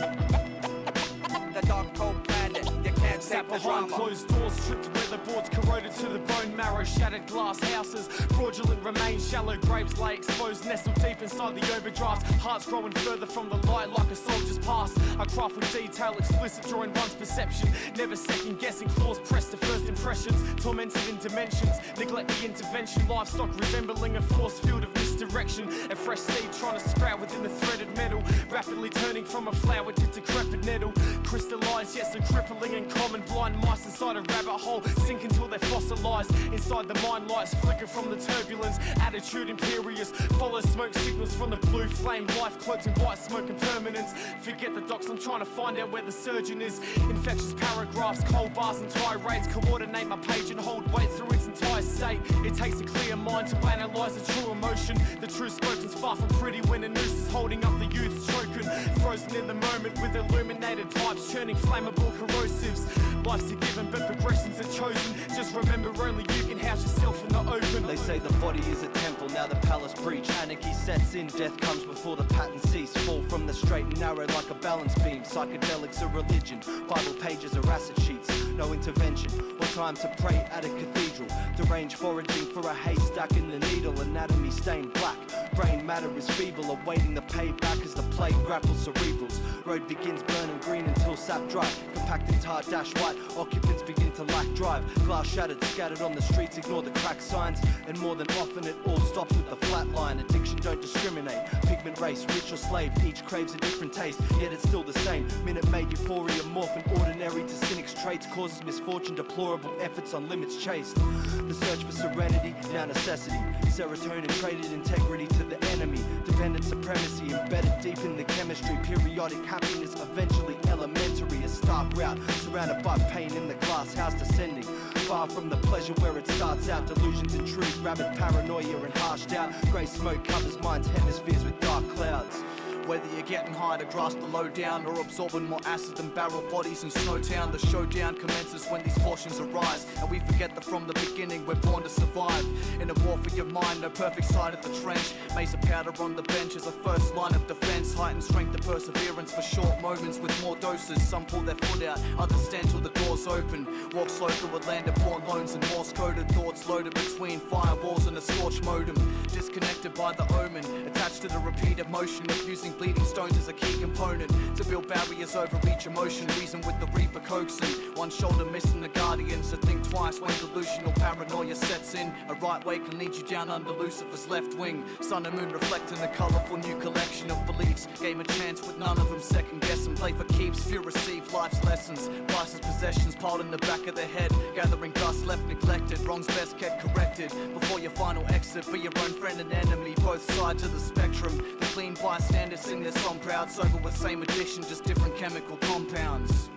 The dark cold planet. You can't Sat take the behind drama. closed doors, stripped weatherboards corroded to the bone marrow, shattered glass houses, fraudulent remains, shallow graves lay exposed, nestled deep inside the overdraft. Hearts growing further from the light like a soldier's past. I craft with detail, explicit, drawing one's perception. Never second guessing, claws pressed to first impressions. Tormented in dimensions, neglect the intervention. Livestock resembling a force field of misdirection. A fresh seed trying to sprout within the threaded metal, rapidly turning from a flower to decrepit nettle. Crystallized, yet so crippling and common. Blind mice inside a rabbit hole, sink until they're fossilized. Inside the mind lights flicker from the turbulence. Attitude imperious, follow smoke signals from the blue flame. Life cloaked in white smoke and permanence. Forget the docs, I'm trying to find out where the surgeon is. Infectious paragraphs, cold bars and tirades. Coordinate my page and hold weight through its entire state. It takes a clear mind to analyze the true emotion. The truth spoken's far from pretty when a noose is holding up the youth's choking. Frozen in the moment with illuminated pipes, churning flammable corrosives. Life's a given, but progressions are chosen. Just remember, only you can house yourself in the open. They say the body is a temple, now the palace breach. Anarchy sets in, death comes before the pattern cease. Fall from the straight and narrow like a balance beam. Psychedelics are religion, Bible pages are acid sheets. No intervention or time to pray at a cathedral. Deranged foraging for a haystack in the needle. Anatomy stained black, brain matter is feeble. Awaiting the payback as the plague grapples cerebrals. Road begins burning green until sap dry. Compacted tar dash white, occupants begin to lack drive. Glass shattered, scattered on the streets, ignore the crack signs. And more than often it all stops with the flat line. Addiction don't discriminate, pigment race, rich or slave. Each craves a different taste, yet it's still the same. Minute made euphoria morph from ordinary to cynic's traits. Causes misfortune, deplorable efforts on limits chased. The search for serenity, now necessity. Serotonin traded integrity to the enemy. Dependent supremacy embedded deep in the chemistry. Periodic happiness, eventually elementary. A stark route, surrounded by pain in the glass house descending. Far from the pleasure where it starts out. Delusions intrude, rabid paranoia and harsh doubt. Grey smoke covers mind's hemispheres with dark clouds. Whether you're getting high to grasp the lowdown or absorbing more acid than barrel bodies in Snowtown, the showdown commences when these portions arise. And we forget that from the beginning we're born to survive. In a war for your mind, no perfect side of the trench. Mace of powder on the bench is a first line of defense. Heightened strength and perseverance for short moments with more doses. Some pull their foot out, others stand till the doors open. Walk slow through a land of born loans and Morse coded thoughts loaded between firewalls and a scorch modem. Disconnected by the omen, attached to the repeated motion of using bleeding stones is a key component to build barriers over each emotion. Reason with the reaper coaxing, one shoulder missing the guardian. So think twice when delusional paranoia sets in. A right way can lead you down under Lucifer's left wing. Sun and moon reflecting the colourful new collection of beliefs. Game a chance with none of them second guessing. Play for keeps, few receive life's lessons. Priceless possessions piled in the back of the head. Gathering dust left neglected. Wrongs best kept corrected. Before your final exit, be your own friend and enemy. Both sides of the spectrum. The clean bystanders sing their song proud, sober with same addiction, just different chemical compounds.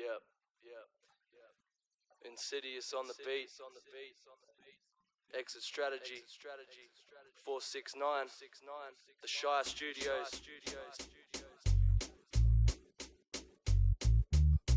Yep. Insidious on the beat. Exit strategy. 469. The Shire Studios.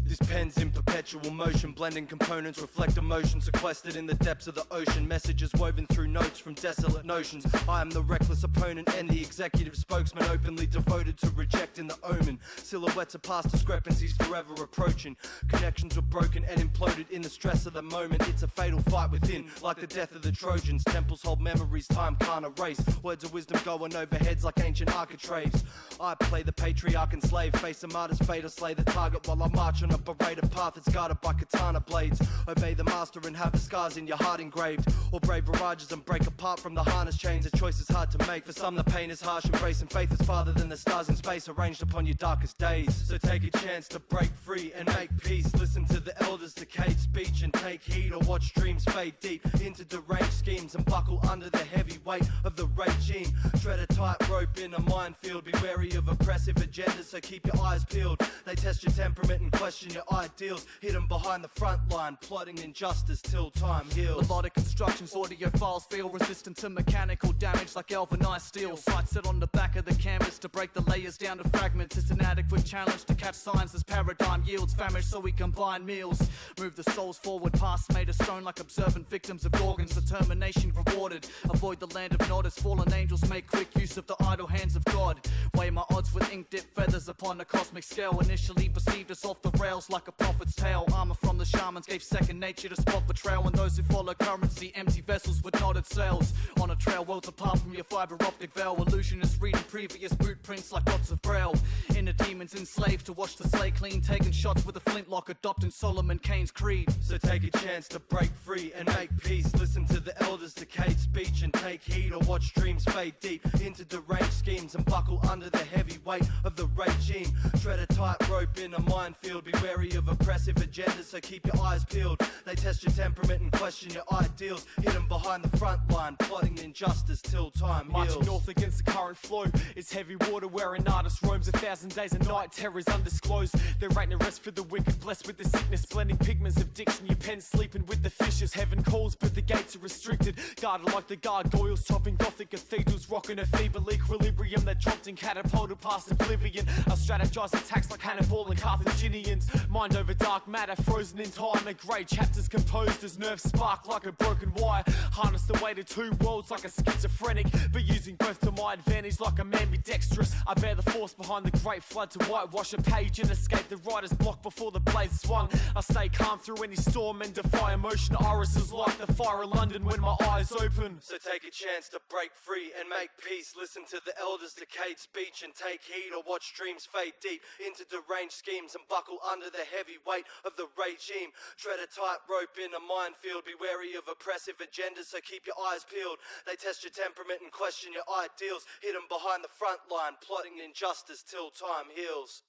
This pen's in perpetual motion, blending components, reflect emotions sequestered in the depths of the ocean. Messages woven through notes from desolate notions. I am the reckless opponent and the executive spokesman, openly devoted to rejecting the omen. Silhouettes of past discrepancies forever approaching. Connections were broken and imploded in the stress of the moment. It's a fatal fight within, like the death of the Trojans. Temples hold memories time can't erase. Words of wisdom going over heads like ancient architraves. I play the patriarch and slave, face a martyr's fate or slay the target while I march on a paraded path that's guarded by katana blades. Obey the master and have the scars in your heart engraved, or brave barrages and break apart from the harness chains. A choice is hard to make. For some the pain is harsh, embracing faith is farther than the stars in space arranged upon your darkest days. So take a chance to break free and make peace. Listen to the elders' decayed speech and take heed, or watch dreams fade deep into deranged schemes and buckle under the heavy weight of the regime. Tread a tightrope in a minefield, be wary of oppressive agendas, so keep your eyes peeled. They test your temperament and question your ideals, hidden behind the front line, plotting injustice till time heals. Melodic constructions, audio files feel resistant to mechanical damage like galvanized steel. Sights set on the back of the canvas to break the layers down to fragments. It's an adequate challenge to catch signs as paradigm yields famish, so we combine meals. Move the souls forward, past made of stone like observant victims of organs. Determination rewarded. Avoid the land of nod as fallen angels make quick use of the idle hands of God. Weigh my odds with ink-dipped feathers upon a cosmic scale. Initially perceived as off the rails like a prophet's tale. Armor from the shamans gave second nature to spot betrayal, and those who follow currency, empty vessels with knotted sails. On a trail worlds apart from your fiber optic veil. Illusionists reading previous boot prints like dots of braille. Inner demons enslaved to wash the slate clean, taking shots with a flintlock, adopting Solomon Kane's creed. So take a chance to break free and make peace. Listen to the elders' decayed speech and take heed, or watch dreams fade deep into deranged schemes and buckle under the heavy weight of the regime. Tread a tightrope in a minefield, be wary of oppressive agendas, so keep your eyes peeled. They test your temperament and question your ideals, hidden behind the front line, plotting injustice till time heals. Marching north against the current flow, it's heavy water where an artist roams 1,000 days and night, terrors undisclosed. There ain't no rest for the wicked, blessed with the sickness, blending pigments of diction. Your pen sleeping with the fishes. Heaven calls but the gates are restricted, guarded like the gargoyles, topping gothic cathedrals, rocking a feeble equilibrium that dropped and catapulted past oblivion. I strategize attacks like Hannibal and Carthaginians. Mind over dark matter, frozen in time, and grey chapters composed as nerves spark like a broken wire. Harness the way to two worlds like a schizophrenic, but using both to my advantage like a man ambidextrous. I bear the force behind the great flood to whitewash a page and escape the writer's block before the blade swung. I stay calm through any storm and defy emotion. Irises like the fire of London when my eyes open. So take a chance to break free and make peace. Listen to the elders' decayed speech and take heed, or watch dreams fade deep into deranged schemes and buckle under the heavy weight of the regime. Tread a tightrope in a minefield, be wary of oppressive agendas, so keep your eyes peeled. They test your temperament and question your ideals, hidden behind the front line, plotting injustice till time heals.